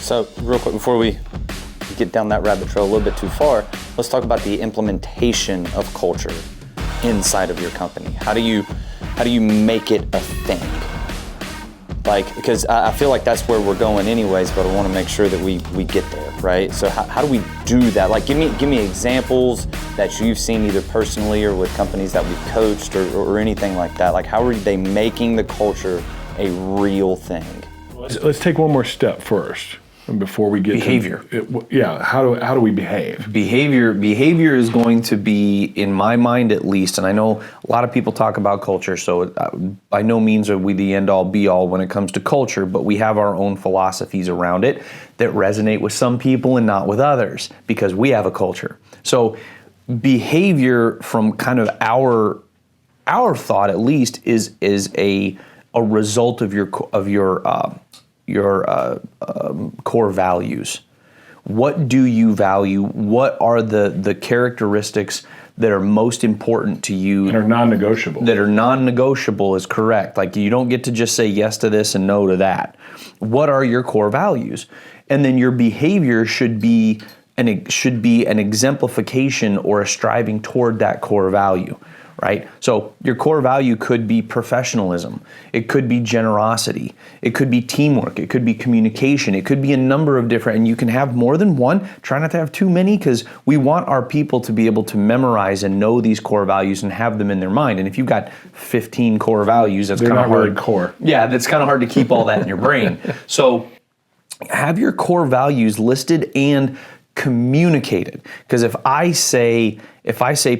So real quick, before we get down that rabbit trail a little bit too far, let's talk about the implementation of culture inside of your company. How do you make it a thing? Like, because I feel like that's where we're going anyways, but I want to make sure that we get there, right? So how do we do that? Like, give me examples that you've seen either personally or with companies that we've coached or anything like that. Like, how are they making the culture a real thing? Let's take one more step first before we get behavior. To yeah, how do we behave? Behavior is going to be, in my mind at least, and I know a lot of people talk about culture, so by no means are we the end-all be-all when it comes to culture, but we have our own philosophies around it that resonate with some people and not with others, because we have a culture. So behavior, from kind of our thought at least, is a result of your core values. What do you value? What are the characteristics that are most important to you? That are non-negotiable. That are non-negotiable is correct. Like, you don't get to just say yes to this and no to that. What are your core values? And then your behavior should be an exemplification or a striving toward that core value. Right? So your core value could be professionalism. It could be generosity. It could be teamwork. It could be communication. It could be a number of different, and you can have more than one. Try not to have too many, because we want our people to be able to memorize and know these core values and have them in their mind. And if you've got 15 core values, that's kind of hard. Really core. Yeah, that's kind of hard to keep all that in your brain. So have your core values listed and communicated. Because if I say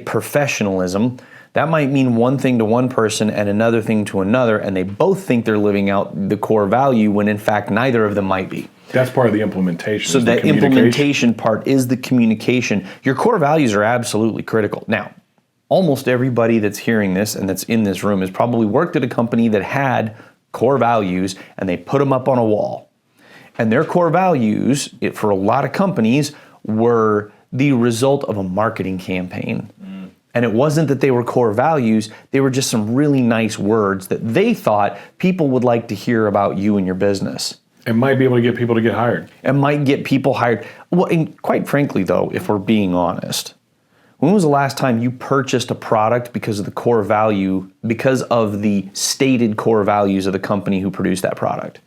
professionalism, that might mean one thing to one person and another thing to another, and they both think they're living out the core value when in fact neither of them might be. That's part of the implementation. So the implementation part is the communication. Your core values are absolutely critical. Now, almost everybody that's hearing this and that's in this room has probably worked at a company that had core values and they put them up on a wall. And their core values, for a lot of companies, were the result of a marketing campaign. And it wasn't that they were core values, they were just some really nice words that they thought people would like to hear about you and your business. It might be able to get people to get hired. It might get people hired. Well, and quite frankly though, if we're being honest, when was the last time you purchased a product because of the core value, because of the stated core values of the company who produced that product?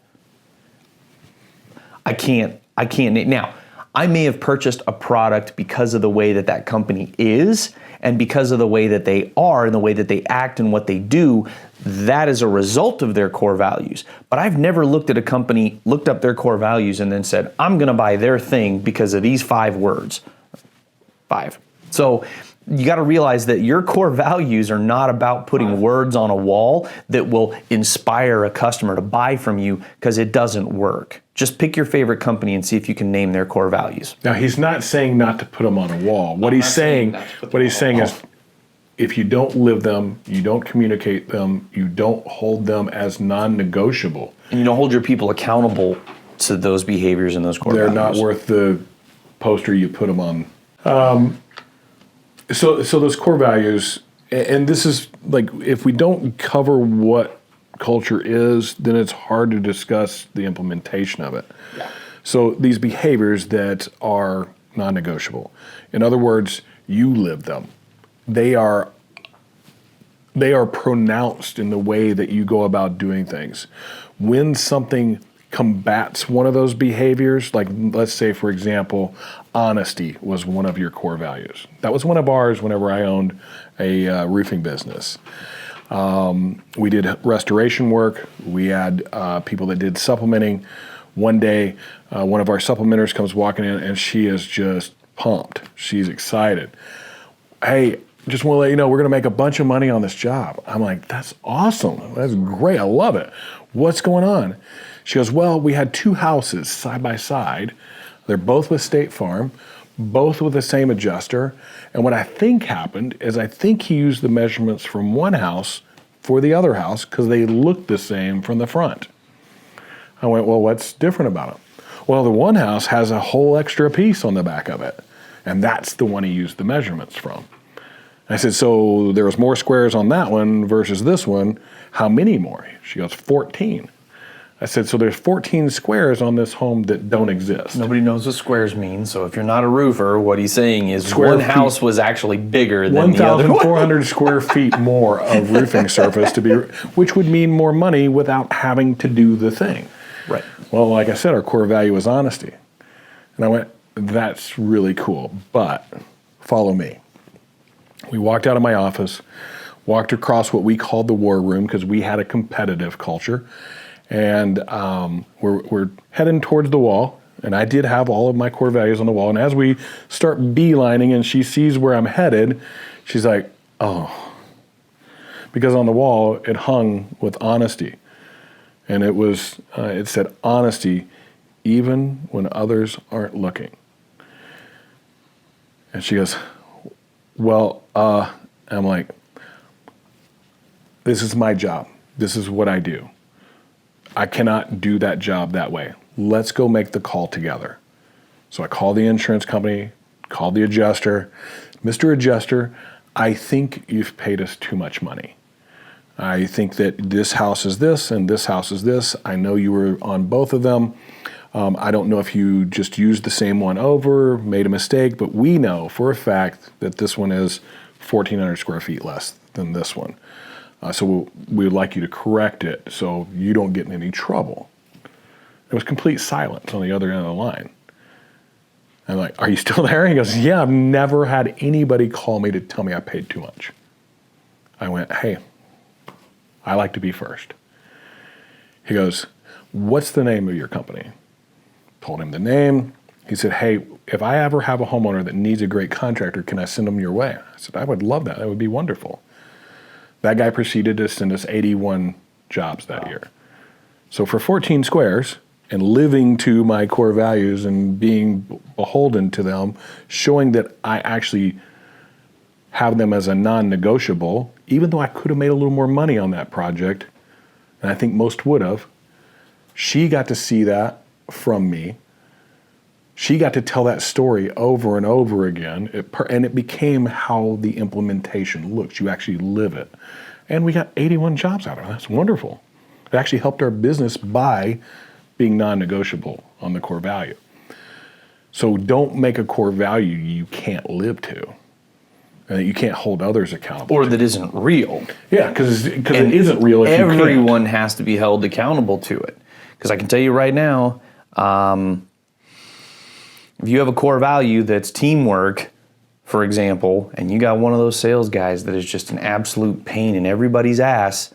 I can't. Now, I may have purchased a product because of the way that company is, and because of the way that they are and the way that they act and what they do. That is a result of their core values. But I've never looked at a company, looked up their core values and then said, I'm gonna buy their thing because of these 5 words. 5. So you got to realize that your core values are not about putting words on a wall that will inspire a customer to buy from you, because it doesn't work. Just pick your favorite company and see if you can name their core values. Now, he's not saying not to put them on a wall. What he's saying is, if you don't live them, you don't communicate them, you don't hold them as non-negotiable. And you don't hold your people accountable to those behaviors and those core values. They're not worth the poster you put them on. So those core values, and this is like, if we don't cover what culture is, then it's hard to discuss the implementation of it. Yeah. So these behaviors that are non-negotiable, in other words, you live them. They are pronounced in the way that you go about doing things. When something combats one of those behaviors, like let's say, for example, honesty was one of your core values. That was one of ours whenever I owned a roofing business. We did restoration work. We had people that did supplementing. One day, one of our supplementers comes walking in and she is just pumped. She's excited. Hey, just want to let you know, we're going to make a bunch of money on this job. I'm like, that's awesome. That's great. I love it. What's going on? She goes, well, we had 2 houses side by side. They're both with State Farm, both with the same adjuster. And what I think happened is I think he used the measurements from one house for the other house because they looked the same from the front. I went, well, what's different about them? Well, the one house has a whole extra piece on the back of it. And that's the one he used the measurements from. I said, so there was more squares on that one versus this one. How many more? She goes, 14. I said, so there's 14 squares on this home that don't exist. Nobody knows what squares mean, so if you're not a roofer, what he's saying is Square one feet. house was actually bigger than the other one. 1,400 square feet more of roofing surface which would mean more money without having to do the thing. Right. Well, like I said, our core value is honesty. And I went, that's really cool, but follow me. We walked out of my office, walked across what we called the war room because we had a competitive culture. And we're heading towards the wall, and I did have all of my core values on the wall. And as we start beelining and she sees where I'm headed, she's like, oh. Because on the wall, it hung with honesty. And it said honesty even when others aren't looking. And she goes, well, I'm like, this is my job. This is what I do. I cannot do that job that way. Let's go make the call together. So I called the insurance company, called the adjuster. Mr. Adjuster, I think you've paid us too much money. I think that this house is this and this house is this. I know you were on both of them. I don't know if you just used the same one over, made a mistake, but we know for a fact that this one is 1,400 square feet less than this one. So we would like you to correct it so you don't get in any trouble. There was complete silence on the other end of the line. I'm like, are you still there? He goes, yeah, I've never had anybody call me to tell me I paid too much. I went, hey, I like to be first. He goes, what's the name of your company? Told him the name. He said, hey, if I ever have a homeowner that needs a great contractor, can I send them your way? I said, I would love that. That would be wonderful. That guy proceeded to send us 81 jobs that year. So for 14 squares and living to my core values and being beholden to them, showing that I actually have them as a non-negotiable, even though I could have made a little more money on that project, and I think most would have, she got to see that from me. She got to tell that story over and over again, and it became how the implementation looks. You actually live it. And we got 81 jobs out of it. That's wonderful. It actually helped our business by being non-negotiable on the core value. So don't make a core value you can't live to, and that you can't hold others accountable Or to. that isn't real. Yeah, because it isn't real if you can't. Everyone has to be held accountable to it. Because I can tell you right now, if you have a core value that's teamwork, for example, and you got one of those sales guys that is just an absolute pain in everybody's ass,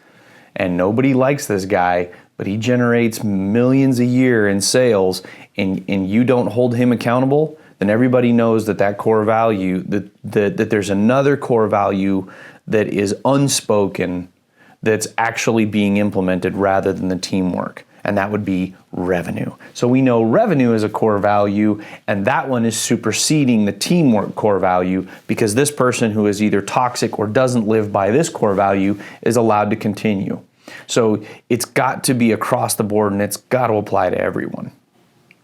and nobody likes this guy, but he generates millions a year in sales, and you don't hold him accountable, then everybody knows that core value, that there's another core value that is unspoken that's actually being implemented rather than the teamwork. And that would be revenue. So we know revenue is a core value, and that one is superseding the teamwork core value because this person who is either toxic or doesn't live by this core value is allowed to continue. So it's got to be across the board, and it's got to apply to everyone.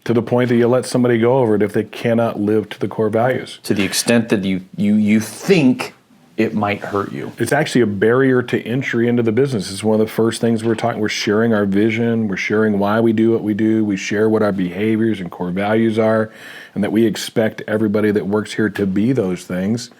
To the point that you let somebody go over it if they cannot live to the core values. To the extent that you think it might hurt you. It's actually a barrier to entry into the business. It's one of the first things we're talking. We're sharing our vision. We're sharing why we do what we do. We share what our behaviors and core values are, and that we expect everybody that works here to be those things.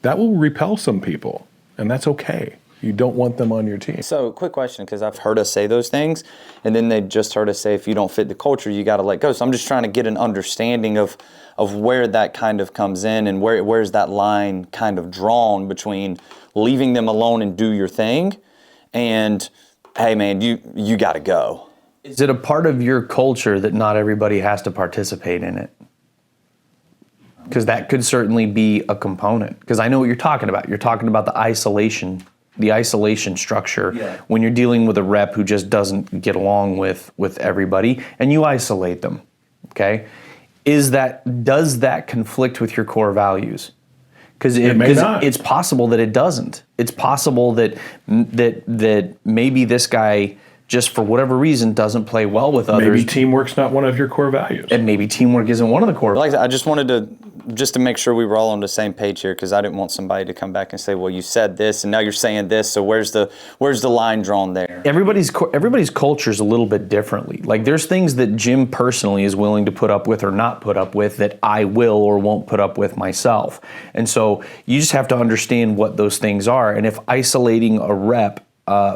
That will repel some people, and that's okay. You don't want them on your team. So, quick question, because I've heard us say those things, and then they just heard us say, if you don't fit the culture, you got to let go. So I'm just trying to get an understanding of where that kind of comes in, and where's that line kind of drawn between leaving them alone and do your thing, and hey man, you got to go. Is it a part of your culture that not everybody has to participate in it? Because that could certainly be a component. Because I know what you're talking about. You're talking about the isolation structure when you're dealing with a rep who just doesn't get along with everybody, and you isolate them. Okay, does that conflict with your core values? Because it's possible that it doesn't. It's possible that maybe this guy, just for whatever reason, doesn't play well with others. Maybe teamwork's not one of your core values. And maybe teamwork isn't one of the core. Like I just wanted to just to make sure we were all on the same page here, because I didn't want somebody to come back and say, well, you said this and now you're saying this, so where's the line drawn there? Everybody's culture is a little bit differently. Like there's things that Jim personally is willing to put up with or not put up with that I will or won't put up with myself. And so you just have to understand what those things are. And if isolating a rep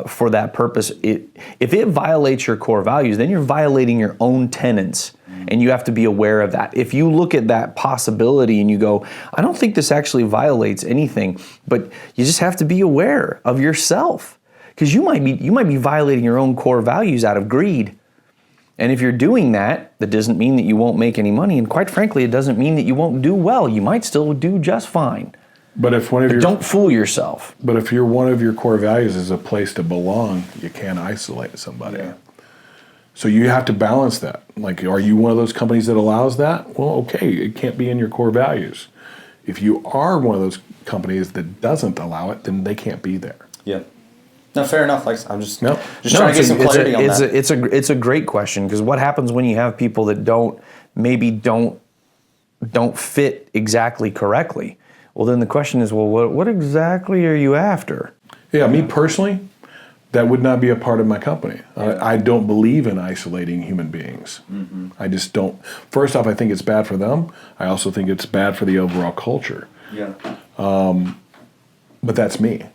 for that purpose, if it violates your core values, then you're violating your own tenets. And you have to be aware of that. If you look at that possibility and you go, I don't think this actually violates anything, but you just have to be aware of yourself, because you might be violating your own core values out of greed. And if you're doing that, that doesn't mean that you won't make any money. And quite frankly, it doesn't mean that you won't do well. You might still do just fine. But if don't fool yourself. But if one of your core values is a place to belong, you can't isolate somebody. Yeah. So you have to balance that. Like, are you one of those companies that allows that? Well, okay, it can't be in your core values. If you are one of those companies that doesn't allow it, then they can't be there. Yeah. No, fair enough. Like, I'm just trying to get some clarity on that. It's a great question, because what happens when you have people that don't fit exactly correctly? Well, then the question is, well, what exactly are you after? Yeah, me personally, that would not be a part of my company. I don't believe in isolating human beings. Mm-hmm. I just don't. First off, I think it's bad for them. I also think it's bad for the overall culture. Yeah. But that's me.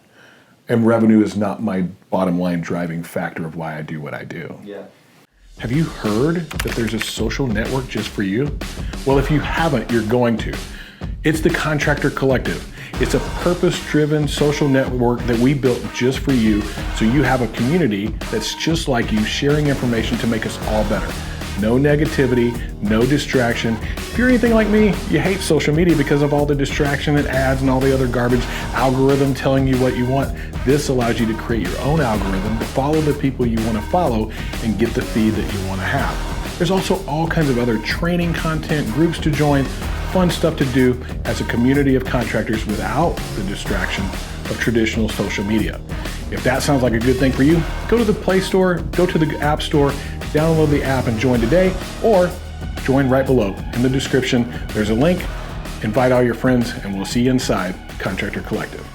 And revenue is not my bottom line driving factor of why I do what I do. Yeah. Have you heard that there's a social network just for you? Well, if you haven't, you're going to. It's the Contractor Collective. It's a purpose-driven social network that we built just for you, so you have a community that's just like you, sharing information to make us all better. No negativity, no distraction. If you're anything like me, you hate social media because of all the distraction and ads and all the other garbage, algorithm telling you what you want. This allows you to create your own algorithm to follow the people you want to follow and get the feed that you want to have. There's also all kinds of other training content, groups to join, fun stuff to do as a community of contractors without the distraction of traditional social media. If that sounds like a good thing for you, go to the Play Store, go to the App Store, download the app and join today, or join right below. In the description, there's a link. Invite all your friends, and we'll see you inside Contractor Collective.